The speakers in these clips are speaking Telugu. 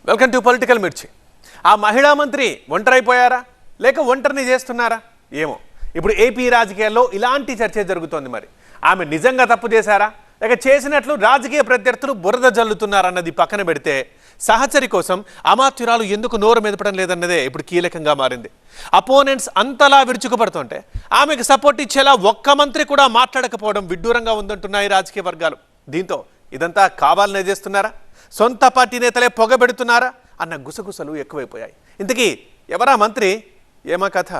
వెల్కమ్ టు పొలిటికల్ మిర్చి. ఆ మహిళా మంత్రి ఒంటరైపోయారా లేక ఒంటరిని చేస్తున్నారా ఏమో. ఇప్పుడు ఏపీ రాజకీయాల్లో ఇలాంటి చర్చ జరుగుతోంది. మరి ఆమె నిజంగా తప్పు చేశారా లేక చేసినట్లు రాజకీయ ప్రత్యర్థులు బురద జల్లుతున్నారన్నది పక్కన పెడితే సహచరి కోసం అమాత్యురాలు ఎందుకు నోరు మెదపడం లేదన్నదే ఇప్పుడు కీలకంగా మారింది. అపోనెంట్స్ అంతలా విరుచుకుపడుతుంటే ఆమెకు సపోర్ట్ ఇచ్చేలా ఒక్క మంత్రి కూడా మాట్లాడకపోవడం విడ్డూరంగా ఉందంటున్నాయి రాజకీయ వర్గాలు. దీంతో ఇదంతా కావాలనే చేస్తున్నారా, సొంత పార్టీ నేతలే పొగబెడుతున్నారా అన్న గుసగుసలు ఎక్కువైపోయాయి. ఇంతకీ ఎవరా మంత్రి, ఏమా కథ?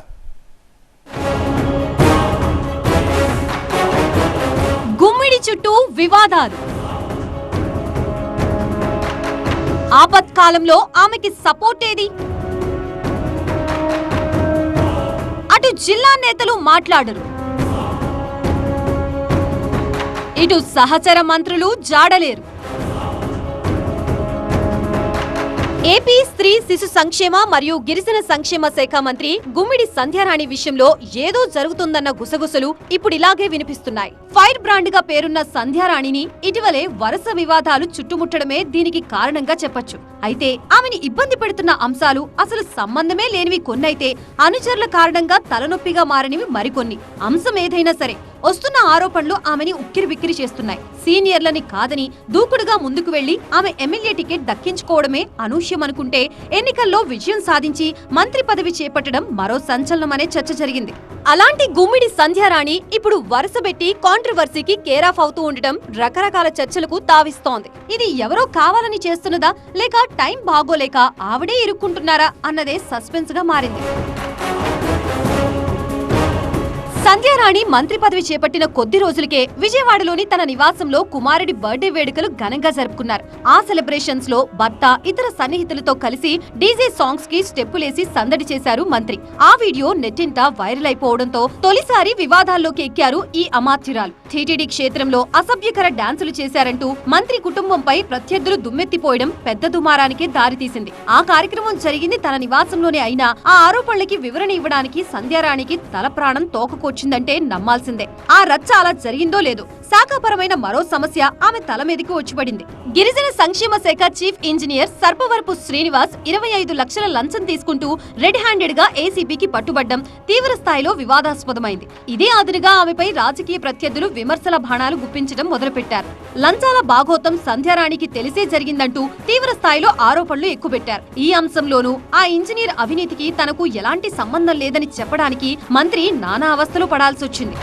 గుమ్మిడి చుట్టూ వివాదాలు. ఆపత్కాలంలో ఆమెకి సపోర్ట్ ఏది? అటు జిల్లా నేతలు మాట్లాడరు, ఇటు సహచర మంత్రులు జాడలేరు. ఏపీ స్త్రీ శిశు సంక్షేమ మరియు గిరిజన సంక్షేమ శాఖ మంత్రి గుమ్మిడి సంధ్యారాణి విషయంలో ఏదో జరుగుతుందన్న గుసగుసలు ఇప్పుడు ఇలాగే వినిపిస్తున్నాయి. ఫైర్ బ్రాండ్ గా పేరున్న సంధ్యారాణిని ఇటీవలే వరుస వివాదాలు చుట్టుముట్టడమే దీనికి కారణంగా చెప్పొచ్చు. అయితే ఆమెని ఇబ్బంది పెడుతున్న అంశాలు అసలు సంబంధమే లేనివి కొన్నైతే, అనుచరుల కారణంగా తలనొప్పిగా మారనివి మరికొన్ని. అంశం ఏదైనా సరే వస్తున్న ఆరోపణలు ఆమెని ఉక్కిరిబిక్కిరి చేస్తున్నాయి. సీనియర్లని కాదని దూకుడుగా ముందుకు వెళ్లి ఆమె ఎమ్మెల్యే టికెట్ దక్కించుకోవడమే అనూహ్యం అనుకుంటే, ఎన్నికల్లో విజయం సాధించి మంత్రి పదవి చేపట్టడం మరో సంచలనమనే చర్చ జరిగింది. అలాంటి గుమ్మిడి సంధ్యారాణి ఇప్పుడు వరుసబెట్టి కాంట్రవర్సీకి కేరాఫ్ అవుతూ ఉండటం రకరకాల చర్చలకు తావిస్తోంది. ఇది ఎవరో కావాలని చేస్తున్నదా లేక టైం బాగోలేక ఆవిడే ఇరుక్కుంటున్నారా అన్నదే సస్పెన్స్ గా మారింది. సంధ్యారాణి మంత్రి పదవి చేపట్టిన కొద్ది రోజులకే విజయవాడలోని తన నివాసంలో కుమారుడి బర్త్డే వేడుకలు ఘనంగా జరుపుకున్నారు. ఆ సెలబ్రేషన్స్ లో భర్త, ఇతర సన్నిహితులతో కలిసి డీజే సాంగ్స్ కి స్టెప్పులేసి సందడి చేశారు మంత్రి. ఆ వీడియో నెట్టింట వైరల్ అయిపోవడంతో తొలిసారి వివాదాల్లోకి ఎక్కారు ఈ అమాత్యురాలు. టీటీడీ క్షేత్రంలో అసభ్యకర డాన్సులు చేశారంటూ మంత్రి కుటుంబంపై ప్రత్యర్థులు దుమ్మెత్తిపోయడం పెద్ద దుమారానికి దారితీసింది. ఆ కార్యక్రమం జరిగింది తన నివాసంలోనే అయినా ఆ ఆరోపణలకి వివరణ ఇవ్వడానికి సంధ్యారాణికి తల ప్రాణం తోకకొచ్చిందంటే నమ్మాల్సిందే. ఆ రచ్చ అలా జరిగిందో లేదో, శాఖాపరమైన మరో సమస్య ఆమె తల మీదకి వచ్చిపడింది. గిరిజన సంక్షేమ శాఖ చీఫ్ ఇంజనీర్ సర్పవరపు శ్రీనివాస్ 25 లక్షల లంచం తీసుకుంటూ రెడ్ హ్యాండెడ్ గా ఏసీబీకి పట్టుబడ్డం తీవ్ర స్థాయిలో వివాదాస్పదమైంది. ఇదే అదునుగా ఆమెపై రాజకీయ ప్రత్యర్థులు విమర్శల బాణాలు గుప్పించడం మొదలుపెట్టారు. లంచాల బాగోతం సంధ్యారాణికి తెలిసే జరిగిందంటూ తీవ్ర స్థాయిలో ఆరోపణలు ఎక్కుపెట్టారు. ఈ అంశంలోనూ ఆ ఇంజనీర్ అవినీతికి తనకు ఎలాంటి సంబంధం లేదని చెప్పడానికి మంత్రి నానా అవస్థలు పడాల్సొచ్చింది.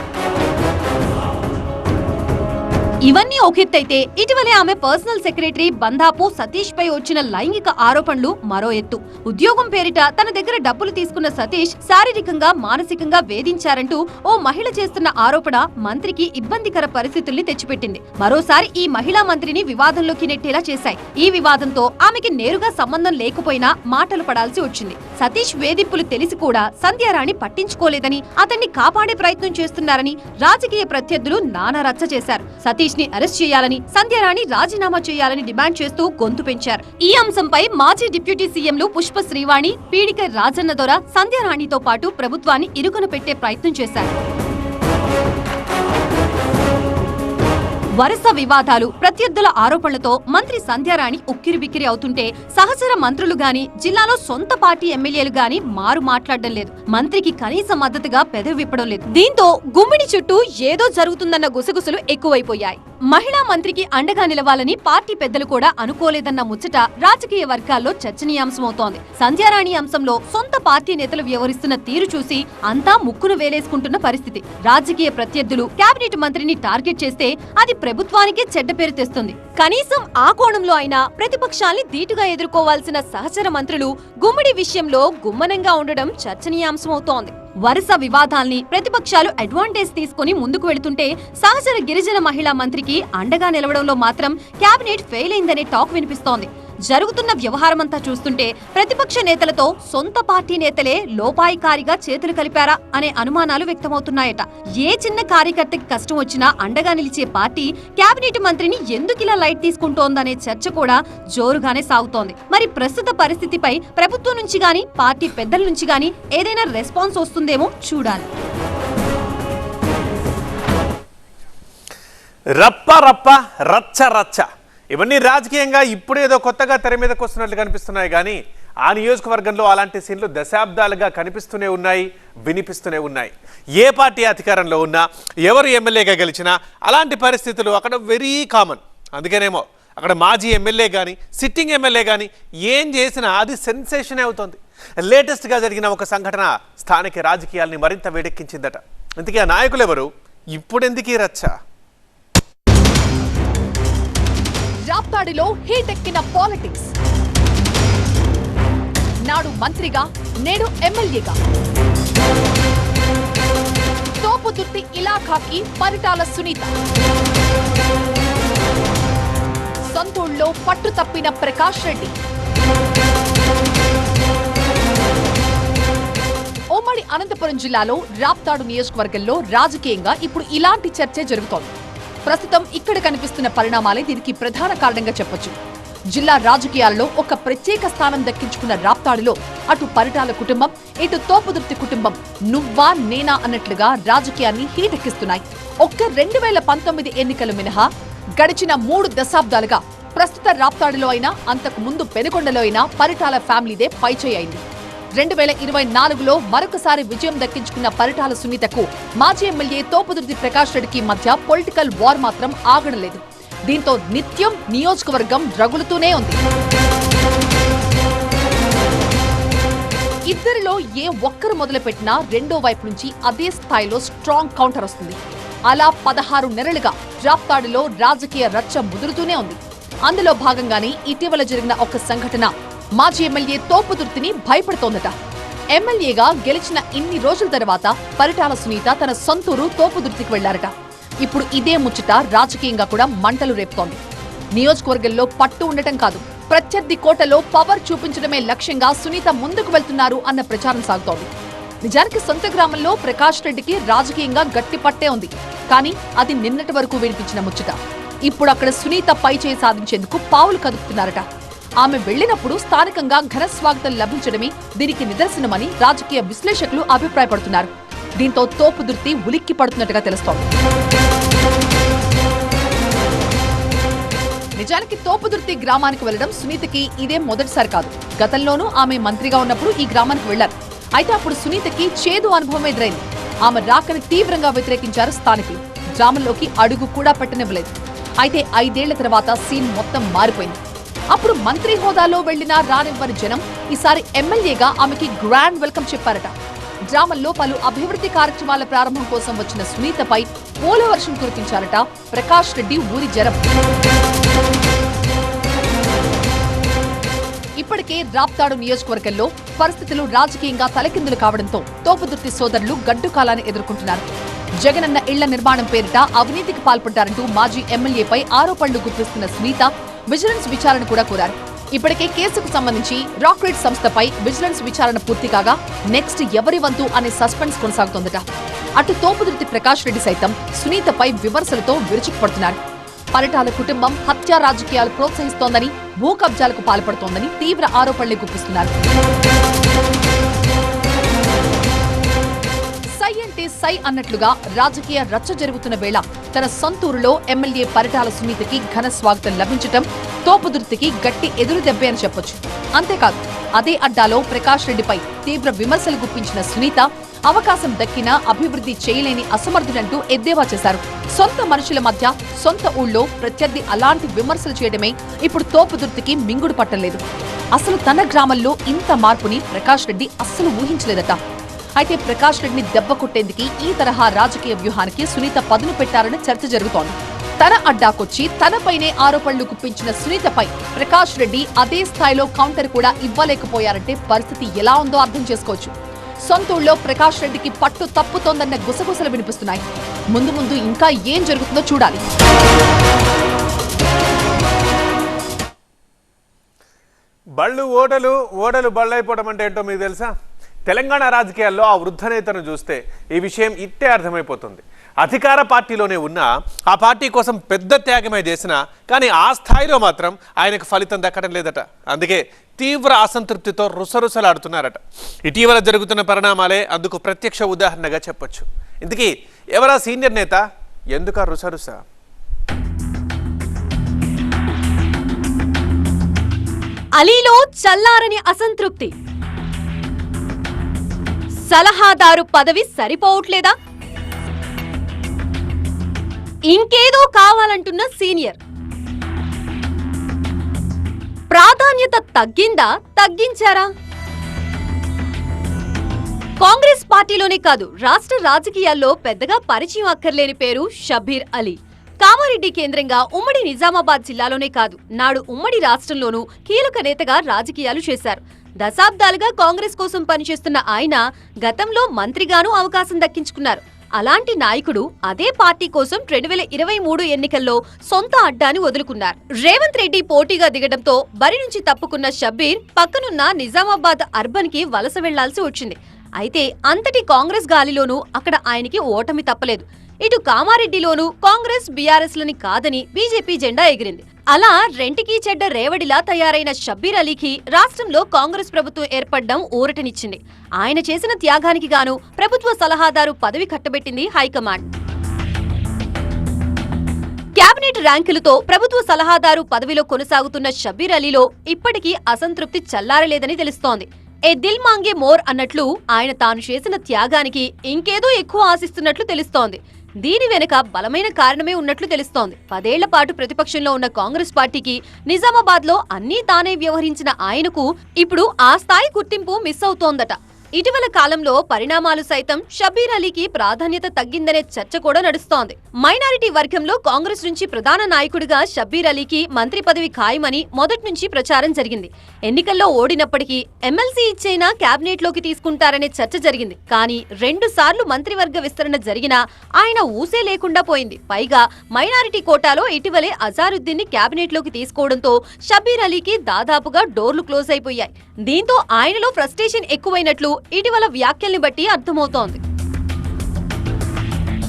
ఇవన్నీ ఒకెత్తైతే, ఇటీవలే ఆమె పర్సనల్ సెక్రటరీ బందాపు సతీష్ పై వచ్చిన లైంగిక ఆరోపణలు మరో ఎత్తు. ఉద్యోగం పేరిట తన దగ్గర డబ్బులు తీసుకున్న సతీష్ శారీరకంగా, మానసికంగా వేధించారంటూ ఓ మహిళ చేస్తున్న ఆరోపణ మంత్రికి ఇబ్బందికర పరిస్థితుల్ని తెచ్చిపెట్టింది. మరోసారి ఈ మహిళా మంత్రిని వివాదంలోకి నెట్టేలా చేశాయి. ఈ వివాదంతో ఆమెకి నేరుగా సంబంధం లేకపోయినా మాటలు పడాల్సి వచ్చింది. సతీష్ వేధింపులు తెలిసి కూడా సంధ్యారాణి పట్టించుకోలేదని, అతన్ని కాపాడే ప్రయత్నం చేస్తున్నారని రాజకీయ ప్రత్యర్థులు నానా రచ్చ చేశారు. సతీష్ ని అరెస్ట్ చేయాలని, సంధ్యారాణి రాజీనామా చేయాలని డిమాండ్ చేస్తూ గొంతు పెంచారు. ఈ అంశంపై మాజీ డిప్యూటీ సీఎంలు పుష్ప శ్రీవాణి, పీడిక రాజన్న దొర సంధ్యారాణితో పాటు ప్రభుత్వాన్ని ఇరుకున పెట్టే ప్రయత్నం చేశారు. వరుస వివాదాలు, ప్రత్యర్థుల ఆరోపణలతో మంత్రి సంధ్యారాణి ఉక్కిరిబిక్కిరి అవుతుంటే, సహచర మంత్రులు గాని, జిల్లాలో సొంత పార్టీ ఎమ్మెల్యేలు గాని మారు మాట్లాడడం లేదు. మంత్రికి కనీస మద్దతుగా పెదవి విప్పడం లేదు. దీంతో గుమ్మిడి చుట్టూ ఏదో జరుగుతుందన్న గుసగుసలు ఎక్కువైపోయాయి. మహిళా మంత్రికి అండగా నిలవాలని పార్టీ పెద్దలు కూడా అనుకోలేదన్న ముచ్చట రాజకీయ వర్గాల్లో చర్చనీయాంశమవుతోంది. సంధ్యారాణి అంశంలో సొంత పార్టీ నేతలు వ్యవహరిస్తున్న తీరు చూసి అంతా ముక్కును వేలేసుకుంటున్న పరిస్థితి. రాజకీయ ప్రత్యర్థులు కేబినెట్ మంత్రిని టార్గెట్ చేస్తే అది ప్రభుత్వానికే చెడ్డ పేరు తెస్తుంది. కనీసం ఆ కోణంలో అయినా ప్రతిపక్షాల్ని ధీటుగా ఎదుర్కోవాల్సిన సహచర మంత్రులు గుమ్మిడి విషయంలో గుమ్మనంగా ఉండడం చర్చనీయాంశమవుతోంది. వరుస వివాదాల్ని ప్రతిపక్షాలు అడ్వాంటేజ్ తీసుకుని ముందుకు వెళుతుంటే, సహచర గిరిజన మహిళా మంత్రికి అండగా నిలవడంలో మాత్రం కేబినెట్ ఫెయిల్ అయిందనే టాక్ వినిపిస్తోంది. జరుగుతున్న వ్యవహారమంతా చూస్తుంటే ప్రతిపక్ష నేతలతో సొంత పార్టీ నేతలే లోపాయికారిగా చేతులు కలిపారా అనే అనుమానాలు వ్యక్తమవుతున్నాయట. ఏ చిన్న కార్యకర్తకి కష్టం వచ్చినా అండగా నిలిచే పార్టీ కేబినెట్ మంత్రిని ఎందుకిలా లైట్ తీసుకుంటోందనే చర్చ కూడా జోరుగానే సాగుతోంది. మరి ప్రస్తుత పరిస్థితిపై ప్రభుత్వం నుంచి గాని, పార్టీ పెద్దల నుంచి గాని ఏదైనా రెస్పాన్స్ వస్తుందేమో చూడాలి. రప్ప రప్ప రచ్చ రచ్చ ఇవన్నీ రాజకీయంగా ఇప్పుడేదో కొత్తగా తెర మీదకి వస్తున్నట్లు కనిపిస్తున్నాయి కానీ ఆ నియోజకవర్గంలో అలాంటి సీన్లు దశాబ్దాలుగా కనిపిస్తూనే ఉన్నాయి, వినిపిస్తూనే ఉన్నాయి. ఏ పార్టీ అధికారంలో ఉన్నా, ఎవరు ఎమ్మెల్యేగా గెలిచినా అలాంటి పరిస్థితులు అక్కడ వెరీ కామన్. అందుకేనేమో అక్కడ మాజీ ఎమ్మెల్యే కానీ సిట్టింగ్ ఎమ్మెల్యే కానీ ఏం చేసినా అది సెన్సేషన్ అవుతుంది. లేటెస్ట్గా జరిగిన ఒక సంఘటన స్థానిక రాజకీయాల్ని మరింత వేడెక్కించిందట. ఇంతకీ ఆ నాయకులు ఎవరు? ఇప్పుడెందుకు ఈ రచ్చ? రాప్తాడిలో హీటెక్కిన పాలిటిక్స్. నాడు మంత్రిగా, నేడు ఎమ్మెల్యేగా. తోపుదుర్తి ఇలాఖాకి పరిటాల సునీత. సొంతూళ్ళలో పట్టు తప్పిన ప్రకాష్ రెడ్డి. ఉమ్మడి అనంతపురం జిల్లాలో రాప్తాడు నియోజకవర్గంలో రాజకీయంగా ఇప్పుడు ఇలాంటి చర్చే జరుగుతోంది. ప్రస్తుతం ఇక్కడ కనిపిస్తున్న పరిణామాలే దీనికి ప్రధాన కారణంగా చెప్పొచ్చు. జిల్లా రాజకీయాల్లో ఒక ప్రత్యేక స్థానం దక్కించుకున్న రాప్తాడులో అటు పరిటాల కుటుంబం, ఇటు తోపుదుర్తి కుటుంబం నువ్వా నేనా అన్నట్లుగా రాజకీయాన్ని హీటెక్కిస్తున్నాయి. ఒక్క 2019 ఎన్నికలు మినహా గడిచిన 3 దశాబ్దాలుగా ప్రస్తుత రాప్తాడులో అయినా, అంతకు ముందు పెనుకొండలో అయినా పరిటాల ఫ్యామిలీదే పైచేయి అయింది. 2024లో మరొకసారి విజయం దక్కించుకున్న పరిటాల సునీతకు మాజీ ఎమ్మెల్యే తోపుదుర్తి ప్రకాష్ రెడ్డికి మధ్య పొలిటికల్ వార్ మాత్రం ఆగడలేదు. దీంతో నిత్యం నియోజకవర్గం రగులుతూనే ఉంది. ఇద్దరిలో ఏ ఒక్కరు మొదలుపెట్టినా రెండో వైపు నుంచి అదే స్థాయిలో స్ట్రాంగ్ కౌంటర్ వస్తుంది. అలా 16 నెలలుగా రాప్తాడులో రాజకీయ రచ్చ ముదురుతూనే ఉంది. అందులో భాగంగానే ఇటీవల జరిగిన ఒక సంఘటన మాజీ ఎమ్మెల్యే తోపుదుర్తిని భయపడుతోందట. ఎమ్మెల్యేగా గెలిచిన ఇన్ని రోజుల తర్వాత పరిటాల సునీత తన సొంతూరు తోపుదుర్తికి వెళ్లారట. ఇప్పుడు ఇదే ముచ్చట రాజకీయంగా కూడా మంటలు రేపుతోంది. నియోజకవర్గంలో పట్టు ఉండటం కాదు, ప్రత్యర్థి కోటలో పవర్ చూపించడమే లక్ష్యంగా సునీత ముందుకు వెళ్తున్నారు అన్న ప్రచారం సాగుతోంది. నిజానికి సొంత గ్రామంలో ప్రకాష్ రెడ్డికి రాజకీయంగా గట్టి పట్టే ఉంది. కానీ అది నిన్నటి వరకు వినిపించిన ముచ్చట. ఇప్పుడు అక్కడ సునీత పైచేయి సాధించేందుకు పావులు కదుపుతున్నారట. ఆమె వెళ్లినప్పుడు స్థానికంగా ఘన స్వాగతం లభించడమే దీనికి నిదర్శనమని రాజకీయ విశ్లేషకులు అభిప్రాయపడుతున్నారు. దీంతో తోపుదుర్తి ఉలిక్కి పడుతున్నట్టుగా తెలుస్తోంది. నిజానికి తోపుదుర్తి గ్రామానికి వెళ్లడం సునీతకి ఇదే మొదటిసారి కాదు. గతంలోనూ ఆమె మంత్రిగా ఉన్నప్పుడు ఈ గ్రామానికి వెళ్లారు. అయితే అప్పుడు సునీతకి చేదు అనుభవం ఎదురైంది. ఆమె రాకని తీవ్రంగా వ్యతిరేకించారు స్థానికులు. గ్రామంలోకి అడుగు కూడా పెట్టనివ్వలేదు. అయితే 5 ఏళ్ల తర్వాత సీన్ మొత్తం మారిపోయింది. అప్పుడు మంత్రి హోదాలో వెళ్లినా రానివ్వని జనం ఈసారి ఎమ్మెల్యేగా ఆమెకి గ్రాండ్ వెల్కమ్ చెప్పారట. గ్రామంలో పలు అభివృద్ధి కార్యక్రమాల ప్రారంభం కోసం వచ్చిన సునీతపై పూల వర్షం కురిపించారట ప్రకాష్ రెడ్డి ఊరి జనం. ఇప్పటికే రాప్తాడు నియోజకవర్గంలో పరిస్థితులు రాజకీయంగా తలకిందులు కావడంతో తోపుదుర్తి సోదరులు గడ్డు కాలాన్ని ఎదుర్కొంటున్నారు. జగనన్న ఇళ్ల నిర్మాణం పేరిట అవినీతికి పాల్పడ్డారంటూ మాజీ ఎమ్మెల్యేపై ఆరోపణలు గుర్తిస్తున్న సునీత విజిలెన్స్ విచారణ కూడా కోరారు. ఇప్పటికే కేసుకు సంబంధించి రాక్రెడ్ సంస్థపై విజిలెన్స్ విచారణ పూర్తి కాగా నెక్స్ట్ ఎవరి వంతు అనే సస్పెన్స్ కొనసాగుతోందట. అటు తోపుదుర్తి ప్రకాష్ రెడ్డి సైతం సునీతపై విమర్శలతో విరుచుకుపడుతున్నారు. పరిటాల కుటుంబం హత్యా రాజకీయాలు ప్రోత్సహిస్తోందని, భూ కబ్జాలకు పాల్పడుతోందని తీవ్ర ఆరోపణలు గుప్పిస్తున్నారు. సై అంటే సై అన్నట్లుగా రాజకీయ రచ్చ జరుగుతున్న వేళ తన సొంతూరులో ఎమ్మెల్యే పరిటాల సునీతకి ఘన స్వాగతం లభించటం తోపుదుర్తికి గట్టి ఎదురు దెబ్బే అని చెప్పొచ్చు. అంతేకాదు అదే అడ్డాలో ప్రకాష్ రెడ్డిపై తీవ్ర విమర్శలు గుప్పించిన సునీత అవకాశం దక్కినా అభివృద్ధి చేయలేని అసమర్థుడంటూ ఎద్దేవా చేశారు. సొంత మనుషుల మధ్య సొంత ఊళ్ళో ప్రత్యర్థి అలాంటి విమర్శలు చేయడమే ఇప్పుడు తోపుదుర్తికి మింగుడు పట్టలేదు. అసలు తన గ్రామంలో ఇంత మార్పుని ప్రకాష్ రెడ్డి అస్సలు ఊహించలేదట. అయితే ప్రకాష్ రెడ్డిని దెబ్బ కొట్టేందుకు ఈ తరహా రాజకీయ వ్యూహానికి సునీత పదును పెట్టారని చర్చ జరుగుతోంది. తన అడ్డాకొచ్చి తనపైనే ఆరోపణలు గుప్పించిన సునీతపై ప్రకాష్ రెడ్డి అదే స్థాయిలో కౌంటర్ కూడా ఇవ్వలేకపోయారంటే పరిస్థితి ఎలా ఉందో అర్థం చేసుకోవచ్చు. సొంతూళ్ళలో ప్రకాష్ రెడ్డికి పట్టు తప్పుతోందన్న గుసగుసలు వినిపిస్తున్నాయి. ముందు ముందు ఇంకా ఏం జరుగుతుందో చూడాలి. బళ్ళు ఓడలు, ఓడలు బళ్ళైపోవడం అంటే ఏంటో మీకు తెలుసా? తెలంగాణ రాజకీయాల్లో ఆ వృద్ధ నేతను చూస్తే ఈ విషయం ఇట్టే అర్థమైపోతుంది. అధికార పార్టీలోనే ఉన్నా ఆ పార్టీ కోసం పెద్ద త్యాగమే చేసినా కానీ ఆ స్థాయిలో మాత్రం ఆయనకు ఫలితం దక్కడం లేదట. అందుకే తీవ్ర అసంతృప్తితో రుసరుసలాడుతున్నారట. ఇటీవల జరుగుతున్న పరిణామాలే అందుకు ప్రత్యక్ష ఉదాహరణగా చెప్పొచ్చు. ఇంతకీ ఎవరా సీనియర్ నేత? ఎందుక రుసరుస? అలీలో చల్లారని అసంతృప్తి. సలహాదారు పదవి సరిపోవట్లేదా? ఇంకేదో కావాలంటున్న సీనియర్. ప్రాధాన్యత తగ్గిందా, తగ్గించారా? కాంగ్రెస్ పార్టీలోనే కాదు, రాష్ట్ర రాజకీయాల్లో పెద్దగా పరిచయం అక్కర్లేని పేరు షబ్బీర్ అలీ. కామారెడ్డి కేంద్రంగా ఉమ్మడి నిజామాబాద్ జిల్లాలోనే కాదు, నాడు ఉమ్మడి రాష్ట్రంలోనూ కీలక నేతగా రాజకీయాలు చేశారు. దశాబ్దాలుగా కాంగ్రెస్ కోసం పనిచేస్తున్న ఆయన గతంలో మంత్రిగానూ అవకాశం దక్కించుకున్నారు. అలాంటి నాయకుడు అదే పార్టీ కోసం 2023 ఎన్నికల్లో సొంత అడ్డాని వదులుకున్నారు. రేవంత్ రెడ్డి పోటీగా దిగడంతో బరి నుంచి తప్పుకున్న షబ్బీర్ పక్కనున్న నిజామాబాద్ అర్బన్ కి వలస వెళ్లాల్సి వచ్చింది. అయితే అంతటి కాంగ్రెస్ గాలిలోనూ అక్కడ ఆయనకి ఓటమి తప్పలేదు. ఇటు కామారెడ్డిలోనూ కాంగ్రెస్ బీఆర్ఎస్ లని కాదని బీజేపీ జెండా ఎగిరింది. అలా రెంటికి చెడ్డ రేవడిలా తయారైన షబ్బీర్ అలీకి రాష్ట్రంలో కాంగ్రెస్ ప్రభుత్వం ఏర్పడడం ఊరటనిచ్చింది. ఆయన చేసిన త్యాగానికి గాను ప్రభుత్వ సలహాదారు పదవి కట్టబెట్టింది హైకమాండ్. కేబినెట్ ర్యాంకులతో ప్రభుత్వ సలహాదారు పదవిలో కొనసాగుతున్న షబ్బీర్ అలీలో ఇప్పటికీ అసంతృప్తి చల్లారలేదని తెలుస్తోంది. ఏ దిల్ మాంగే మోర్ అన్నట్లు ఆయన తాను చేసిన త్యాగానికి ఇంకేదో ఎక్కువ ఆశిస్తున్నట్లు తెలుస్తోంది. దీని వెనుక బలమైన కారణమే ఉన్నట్లు తెలుస్తోంది. 10 ఏళ్ల పాటు ప్రతిపక్షంలో ఉన్న కాంగ్రెస్ పార్టీకి నిజామాబాద్ లో అన్నీ తానే వ్యవహరించిన ఆయనకు ఇప్పుడు ఆ స్థాయి గుర్తింపు మిస్ అవుతోందట. ఇటీవల కాలంలో పరిణామాలు సైతం షబ్బీర్ అలీకి ప్రాధాన్యత తగ్గిందనే చర్చ కూడా నడుస్తోంది. మైనారిటీ వర్గంలో కాంగ్రెస్ నుంచి ప్రధాన నాయకుడిగా షబ్బీర్ అలీకి మంత్రి పదవి ఖాయమని మొదటి నుంచి ప్రచారం జరిగింది. ఎన్నికల్లో ఓడినప్పటికీ ఎమ్మెల్సీ ఇచ్చైనా కేబినెట్ లోకి తీసుకుంటారనే చర్చ జరిగింది. కానీ 2 సార్లు మంత్రివర్గ విస్తరణ జరిగినా ఆయన ఊసే లేకుండా పోయింది. పైగా మైనారిటీ కోటాలో ఇటీవలే అజారుద్దీన్ ని కేబినెట్ లోకి తీసుకోవడంతో షబ్బీర్ అలీకి దాదాపుగా డోర్లు క్లోజ్ అయిపోయాయి. దీంతో ఆయనలో ఫ్రస్ట్రేషన్ ఎక్కువైనట్లు ఇటీవల వ్యాఖ్యల్ని బట్టి అర్థమవుతోంది.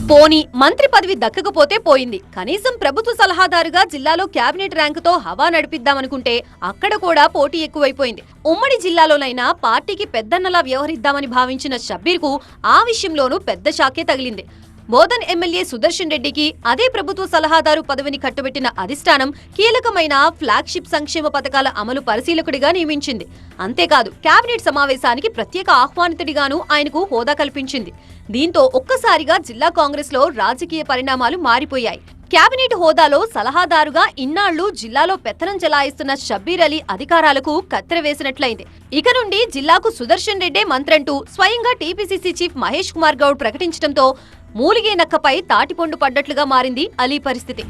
పోనీ మంత్రి పదవి దక్కకపోతే పోయింది, కనీసం ప్రభుత్వ సలహాదారుగా జిల్లాలో కేబినెట్ ర్యాంకుతో హవా నడిపిద్దామనుకుంటే అక్కడ కూడా పోటీ ఎక్కువైపోయింది. ఉమ్మడి జిల్లాలోనైనా పార్టీకి పెద్దన్నలా వ్యవహరిద్దామని భావించిన షబ్బీర్ కు ఆ విషయంలోనూ పెద్ద షాకే తగిలింది. బోధన్ ఎమ్మెల్యే సుదర్శన్ రెడ్డికి అదే ప్రభుత్వ సలహాదారు పదవిని కట్టబెట్టిన అధిష్టానం కీలకమైన ఫ్లాగ్షిప్ సంక్షేమ పథకాల అమలు పరిశీలకుడిగా నియమించింది. అంతేకాదు కేబినెట్ సమావేశానికి ప్రత్యేక ఆహ్వానితుడిగాను ఆయనకు హోదా కల్పించింది. దీంతో ఒక్కసారిగా జిల్లా కాంగ్రెస్ లో రాజకీయ పరిణామాలు మారిపోయాయి. కేబినెట్ హోదాలో సలహాదారుగా ఇన్నాళ్లు జిల్లాలో పెత్తనం చెలాయిస్తున్న షబ్బీర్ అలీ అధికారాలకు కత్తెర వేసినట్లయింది. ఇక నుండి జిల్లాకు సుదర్శన్ రెడ్డే మంత్రంటూ స్వయంగా టీపీసీసీ చీఫ్ మహేష్ కుమార్ గౌడ్ ప్రకటించడంతో మూలిగే నక్కపై తాటిపండు పడ్డట్లుగా మారింది అలీ పరిస్థితి.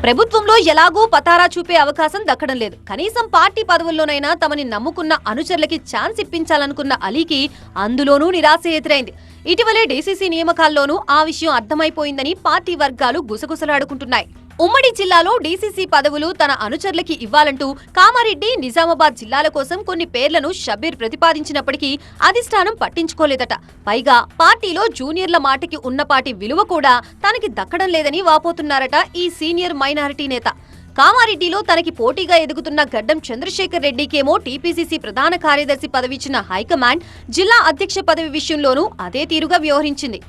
ప్రభుత్వంలో ఎలాగూ పతారా చూపే అవకాశం దక్కడం లేదు. కనీసం పార్టీ పదవుల్లోనైనా తమని నమ్ముకున్న అనుచరులకి ఛాన్స్ ఇప్పించాలనుకున్న అలీకి అందులోనూ నిరాశ ఎదురైంది. ఇటీవలే డీసీసీ నియామకాల్లోనూ ఆ విషయం అర్థమైపోయిందని పార్టీ వర్గాలు గుసగుసలాడుకుంటున్నాయి. ఉమ్మడి జిల్లాలో డీసీసీ పదవులు తన అనుచరులకి ఇవ్వాలంటూ కామారెడ్డి, నిజామాబాద్ జిల్లాల కోసం కొన్ని పేర్లను షబ్బీర్ ప్రతిపాదించినప్పటికీ అధిష్టానం పట్టించుకోలేదట. పైగా పార్టీలో జూనియర్ల మాటకి ఉన్నపాటి విలువ కూడా తనకి దక్కడం లేదని వాపోతున్నారట ఈ సీనియర్ మైనారిటీ నేత. కామారెడ్డిలో తనకి పోటీగా ఎదుగుతున్న గడ్డం చంద్రశేఖర్ రెడ్డికేమో టీపీసీసీ ప్రధాన కార్యదర్శి పదవిచ్చిన హైకమాండ్ జిల్లా అధ్యక్ష పదవి విషయంలోనూ అదే తీరుగా వ్యవహరించింది.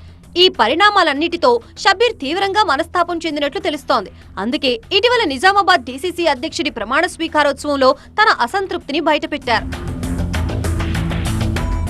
ఈ పరిణామాలన్నిటితో షబ్బీర్ తీవ్రంగా మనస్తాపం చెందినట్లు తెలుస్తోంది. అందుకే ఇటీవల నిజామాబాద్ డీసీసీ అధ్యక్షుడి ప్రమాణ స్వీకారోత్సవంలో తన అసంతృప్తిని బయటపెట్టారు.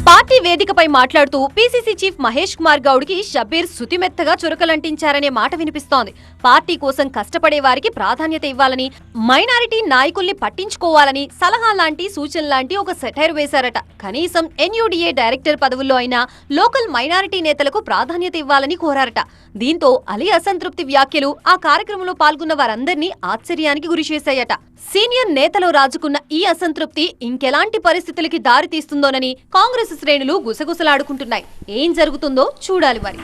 పార్టీ వేదికపై మాట్లాడుతూ పీసీసీ చీఫ్ మహేష్ కుమార్ గౌడ్ కి షబ్బీర్ సుతిమెత్తగా చురకలంటించారనే మాట వినిపిస్తోంది. పార్టీ కోసం కష్టపడే వారికి ప్రాధాన్యత ఇవ్వాలని, మైనారిటీ నాయకుల్ని పట్టించుకోవాలని సలహా లాంటి సూచన లాంటి ఒక సెటైర్ వేశారట. కనీసం ఎన్యూడీఏ డైరెక్టర్ పదవుల్లో అయినా లోకల్ మైనారిటీ నేతలకు ప్రాధాన్యత ఇవ్వాలని కోరారట. దీంతో అలీ అసంతృప్తి వ్యాఖ్యలు ఆ కార్యక్రమంలో పాల్గొన్న వారందరినీ ఆశ్చర్యానికి గురిచేశాయట. సీనియర్ నేతలో రాజుకున్న ఈ అసంతృప్తి ఇంకెలాంటి పరిస్థితులకి దారితీస్తుందోనని కాంగ్రెస్ శ్రేణులు గుసగుసలాడుకుంటున్నాయి. ఏం జరుగుతుందో చూడాలి మరి.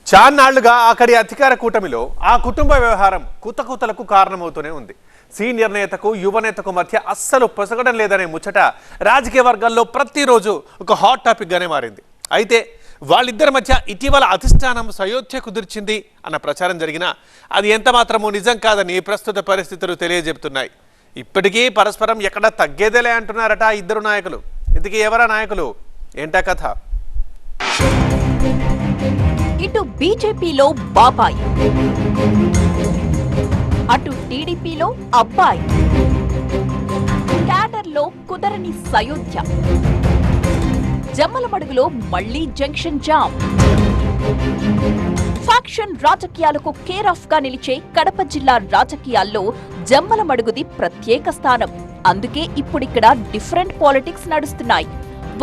చాన్నాళ్లుగా అక్కడి అధికార కూటమిలో ఆ కుటుంబ వ్యవహారం కుతకుతలకు కారణమవుతూనే ఉంది. సీనియర్ నేతకు యువ నేతకు మధ్య అస్సలు పొసగడం లేదనే ముచ్చట రాజకీయ వర్గాల్లో ప్రతిరోజు ఒక హాట్ టాపిక్ గానే మారింది. అయితే వాళ్ళిద్దరి మధ్య ఇటీవల అధిష్టానం సయోధ్య కుదిర్చింది అన్న ప్రచారం జరిగినా అది ఎంత మాత్రమూ నిజం కాదని ప్రస్తుత పరిస్థితులు తెలియజెప్తున్నాయి. ఇప్పటికీ పరస్పరం ఎక్కడ తగ్గేదేలే అంటున్నారట ఇద్దరు నాయకులు. ఇంతకీ ఎవరా నాయకులు, ఏంటా కథ? ఇటు బీజేపీలో బాబాయ్, టీడీపీలో అబ్బాయి, క్యాడర్లో కుదరని సయోధ్య, జమ్మలమడుగులో మళ్లీ జంక్షన్ జామ్. ఫ్యాక్షన్ రాజకీయాలకు కేర్ ఆఫ్ గా నిలిచే కడప జిల్లా రాజకీయాల్లో జమ్మలమడుగుది ప్రత్యేక స్థానం. అందుకే ఇప్పుడిక్కడ డిఫరెంట్ పాలిటిక్స్ నడుస్తున్నాయి.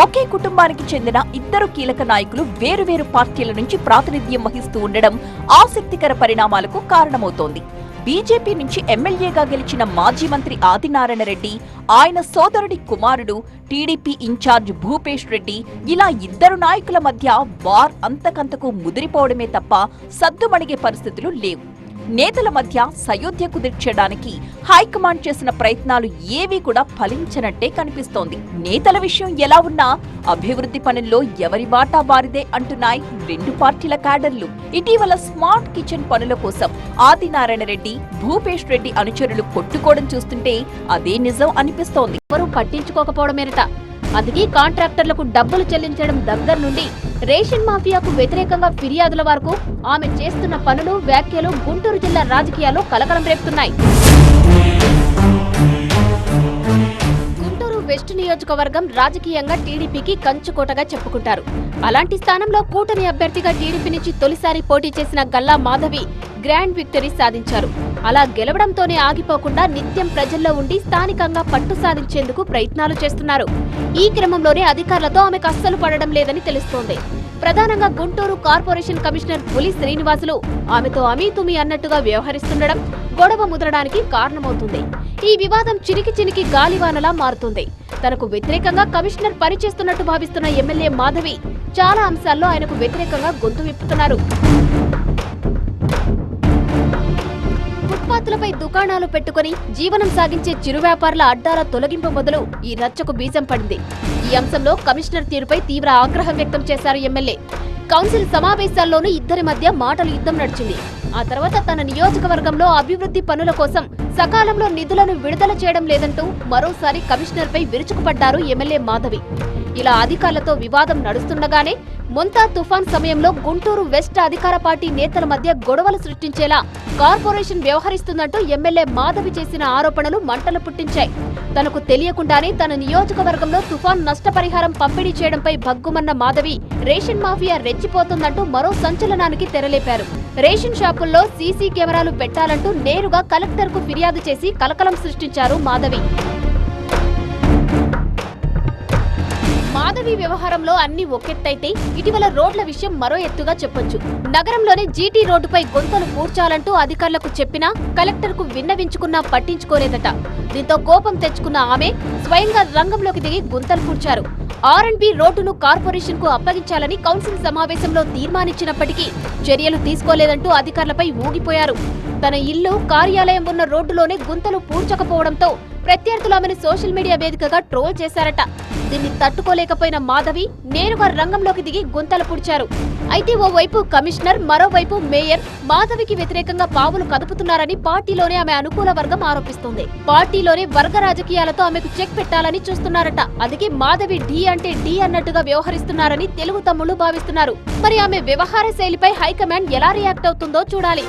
ఒకే కుటుంబానికి చెందిన ఇద్దరు కీలక నాయకులు వేరువేరు పార్టీల నుంచి ప్రాతినిధ్యం వహిస్తూ ఉండడం ఆసక్తికర పరిణామాలకు కారణమవుతోంది. బీజేపీ నుంచి ఎమ్మెల్యేగా గెలిచిన మాజీ మంత్రి ఆదినారాయణ రెడ్డి, ఆయన సోదరుడి కుమారుడు టీడీపీ ఇన్ఛార్జ్ భూపేష్ రెడ్డి, ఇలా ఇద్దరు నాయకుల మధ్య వార్ అంతకంతకు ముదిరిపోవడమే తప్ప సద్దుమణిగే పరిస్థితులు లేవు. నేతల మధ్య సయోధ్య కుదిర్చడానికి హైకమాండ్ చేసిన ప్రయత్నాలు ఏవీ కూడా ఫలించనట్టే కనిపిస్తోంది. నేతల విషయం ఎలా ఉన్నా అభివృద్ధి పనుల్లో ఎవరి వాటా వారిదే అంటున్నాయి రెండు పార్టీల క్యాడర్లు. ఇటీవల స్మార్ట్ కిచెన్ పనుల కోసం ఆదినారాయణ రెడ్డి, భూపేష్ రెడ్డి అనుచరులు కొట్టుకోవడం చూస్తుంటే అదే నిజం అనిపిస్తోంది. ఎవరూ పట్టించుకోకపోవడమేరట. అందుకే కాంట్రాక్టర్లకు డబ్బులు చెల్లించడం దగ్గర నుండి రేషన్ మాఫియాకు వ్యతిరేకంగా ఫిర్యాదుల వరకు ఆమె చేస్తున్న పనులు, వ్యాఖ్యలు గుంటూరు జిల్లా రాజకీయాల్లో కలకలం రేపుతున్నాయి. గుంటూరు వెస్ట్ నియోజకవర్గం రాజకీయంగా టీడీపీకి కంచుకోటగా చెప్పుకుంటారు. అలాంటి స్థానంలో కూటమి అభ్యర్థిగా టీడీపీ నుంచి తొలిసారి పోటీ చేసిన గల్లా మాధవి గ్రాండ్ విక్టరీ సాధించారు. అలా గెలవడంతోనే ఆగిపోకుండా నిత్యం ప్రజల్లో ఉండి స్థానికంగా పట్టు సాధించేందుకు ప్రయత్నాలు చేస్తున్నారు. ఈ క్రమంలోనే అధికారులతో ఆమెకు అస్సలు పడడం లేదని తెలుస్తోంది. ప్రధానంగా గుంటూరు కార్పొరేషన్ కమిషనర్ పులి శ్రీనివాసులు ఆమెతో అమీతుమీ అన్నట్టుగా వ్యవహరిస్తుండడం గొడవ ముదరడానికి కారణమవుతుంది. ఈ వివాదం చినికి చినికి గాలివానలా మారుతుంది. తనకు వ్యతిరేకంగా కమిషనర్ పనిచేస్తున్నట్టు భావిస్తున్న ఎమ్మెల్యే మాధవి చాలా అంశాల్లో ఆయనకు వ్యతిరేకంగా గొంతు విప్పుతున్నారు. ఫుట్పాత్లపై దుకాణాలు పెట్టుకుని జీవనం సాగించే చిరు వ్యాపారుల అడ్డాల తొలగింపు మొదలు ఈ రచ్చకు బీజం పడింది. ఈ అంశంలో కమిషనర్ తీరుపై తీవ్ర ఆగ్రహం వ్యక్తం చేశారు ఎమ్మెల్యే. కౌన్సిల్ సమావేశాల్లోనూ ఇద్దరి మధ్య మాటల యుద్ధం నడిచింది. ఆ తర్వాత తన నియోజకవర్గంలో అభివృద్ధి పనుల కోసం సకాలంలో నిధులను విడుదల చేయడం లేదంటూ మరోసారి కమిషనర్పై విరుచుకుపడ్డారు ఎమ్మెల్యే మాధవి. ఇలా అధికారులతో వివాదం నడుస్తుండగానే మొంతా తుఫాన్ సమయంలో గుంటూరు వెస్ట్ అధికార పార్టీ నేతల మధ్య గొడవలు సృష్టించేలా కార్పొరేషన్ వ్యవహరిస్తుందంటూ ఎమ్మెల్యే మాధవి చేసిన ఆరోపణలు మంటలు పుట్టించాయి. తనకు తెలియకుండానే తన నియోజకవర్గంలో తుఫాన్ నష్టపరిహారం పంపిణీ చేయడంపై భగ్గుమన్న మాధవి రేషన్ మాఫియా రెచ్చిపోతుందంటూ మరో సంచలనానికి తెరలేపారు. రేషన్ షాపుల్లో సీసీ కెమెరాలు పెట్టాలంటూ నేరుగా కలెక్టర్కు ఫిర్యాదు చేసి కలకలం సృష్టించారు మాధవి. మాధవి వ్యవహారంలో అన్ని ఒకెత్తైతే ఇటీవల రోడ్ల విషయం మరో ఎత్తుగా చెప్పొచ్చు. నగరంలోని జీటీ రోడ్డుపై గొంతలు పూడ్చాలంటూ అధికారులకు చెప్పినా కలెక్టర్కు విన్నవించుకున్నా పట్టించుకోలేదట. దీంతో కోపం తెచ్చుకున్న ఆమె స్వయంగా రంగంలోకి దిగి గుంతలు పూడ్చారు. R&B రోడ్డును కార్పొరేషన్ కు అప్పగించాలని కౌన్సిల్ సమావేశంలో తీర్మానించినప్పటికీ చర్యలు తీసుకోలేదంటూ అధికారులపై ఊగిపోయారు. తన ఇల్లు, కార్యాలయం ఉన్న రోడ్డులోనే గుంతలు పూడ్చకపోవడంతో ప్రత్యర్థులు ఆమెను సోషల్ మీడియా వేదికగా ట్రోల్ చేశారట. దీన్ని తట్టుకోలేకపోయిన మాధవి నేరుగా రంగంలోకి దిగి గుంతలు పూడ్చారు. అయితే ఓవైపు కమిషనర్, మరోవైపు మేయర్ మాధవికి వ్యతిరేకంగా పావులు కదుపుతున్నారని పార్టీలోనే ఆమె అనుకూల వర్గం ఆరోపిస్తోంది. పార్టీలోనే వర్గ రాజకీయాలతో ఆమెకు చెక్ పెట్టాలని చూస్తున్నారట. అందుకే మాధవి ఢీ అంటే ఢీ అన్నట్టుగా వ్యవహరిస్తున్నారని తెలుగు తమ్ముళ్లు భావిస్తున్నారు. మరి ఆమె వ్యవహార శైలిపై హైకమాండ్ ఎలా రియాక్ట్ అవుతుందో చూడాలి.